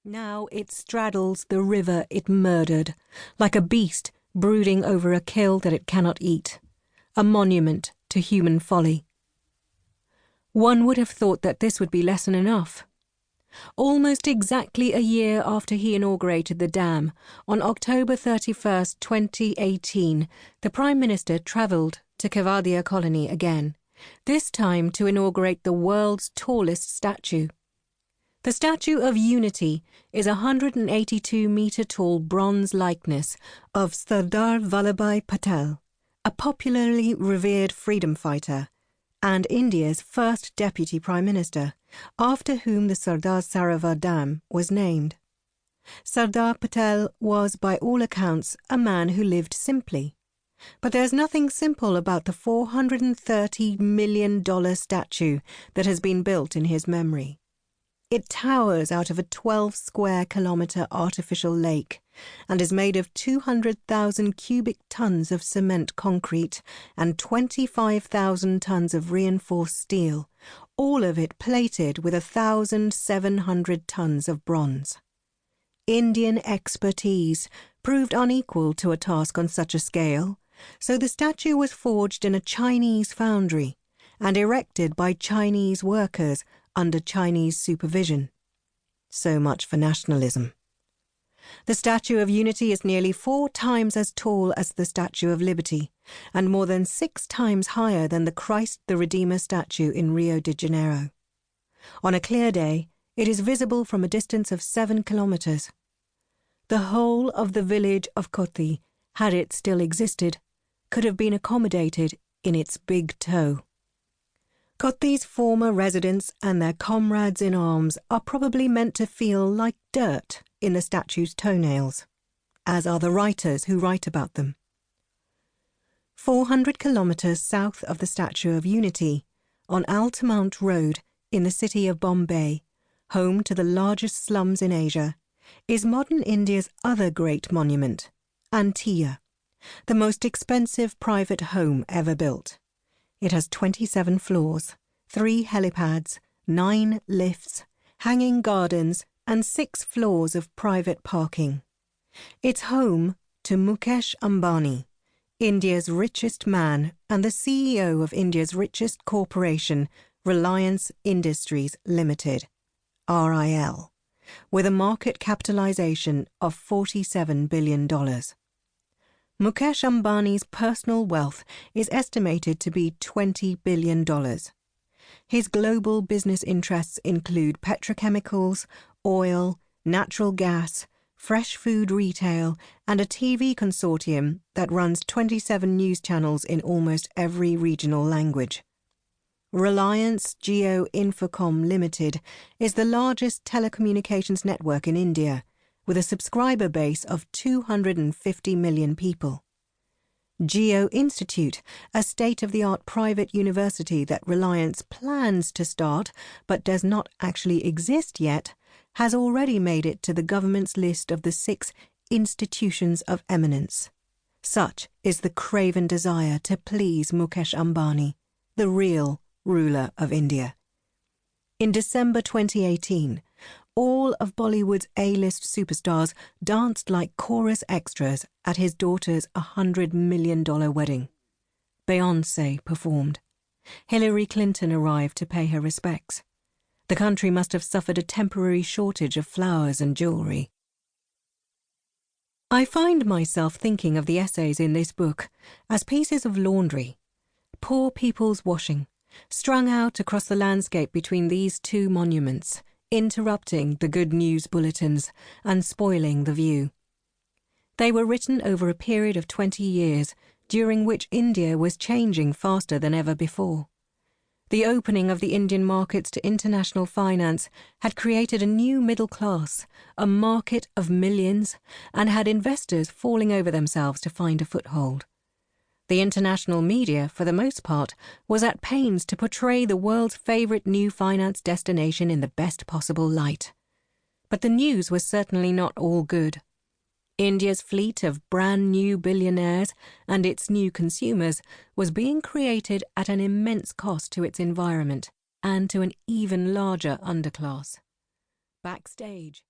Now it straddles the river it murdered, like a beast brooding over a kill that it cannot eat, a monument to human folly. One would have thought that this would be lesson enough. Almost exactly a year after he inaugurated the dam, on October 31st, 2018, the Prime Minister travelled to Kevadia colony again, this time to inaugurate the world's tallest statue. The Statue of Unity is a 182-metre-tall bronze likeness of Sardar Vallabhbhai Patel, a popularly revered freedom fighter, and India's first Deputy Prime Minister, after whom the Sardar Sarovar Dam was named. Sardar Patel was, by all accounts, a man who lived simply. But there's nothing simple about the $430 million statue that has been built in his memory. It towers out of a 12-square-kilometre artificial lake and is made of 200,000 cubic tons of cement concrete and 25,000 tons of reinforced steel, all of it plated with 1,700 tons of bronze. Indian expertise proved unequal to a task on such a scale, so the statue was forged in a Chinese foundry and erected by Chinese workers under Chinese supervision. So much for nationalism. The Statue of Unity is nearly 4 times as tall as the Statue of Liberty, and more than 6 times higher than the Christ the Redeemer statue in Rio de Janeiro. On a clear day, it is visible from a distance of 7 kilometres. The whole of the village of Koti, had it still existed, could have been accommodated in its big toe. Koti's former residents and their comrades in arms are probably meant to feel like dirt in the statue's toenails, as are the writers who write about them. 400 kilometres south of the Statue of Unity, on Altamount Road in the city of Bombay, home to the largest slums in Asia, is modern India's other great monument, Antia, the most expensive private home ever built. It has 27 floors, 3 helipads, 9 lifts, hanging gardens, and 6 floors of private parking. It's home to Mukesh Ambani, India's richest man and the CEO of India's richest corporation, Reliance Industries Limited, RIL, with a market capitalization of $47 billion. Mukesh Ambani's personal wealth is estimated to be $20 billion. His global business interests include petrochemicals, oil, natural gas, fresh food retail, and a TV consortium that runs 27 news channels in almost every regional language. Reliance Jio Infocom Limited is the largest telecommunications network in India, with a subscriber base of 250 million people. Geo Institute, a state-of-the-art private university that Reliance plans to start but does not actually exist yet, has already made it to the government's list of the 6 institutions of eminence. Such is the craven desire to please Mukesh Ambani, the real ruler of India. In December 2018, all of Bollywood's A-list superstars danced like chorus extras at his daughter's $100 million wedding. Beyoncé performed. Hillary Clinton arrived to pay her respects. The country must have suffered a temporary shortage of flowers and jewellery. I find myself thinking of the essays in this book as pieces of laundry, poor people's washing, strung out across the landscape between these 2 monuments, interrupting the good news bulletins and spoiling the view. They were written over a period of 20 years, during which India was changing faster than ever before. The opening of the Indian markets to international finance had created a new middle class, a market of millions, and had investors falling over themselves to find a foothold. The international media, for the most part, was at pains to portray the world's favourite new finance destination in the best possible light. But the news was certainly not all good. India's fleet of brand-new billionaires and its new consumers was being created at an immense cost to its environment and to an even larger underclass. Backstage,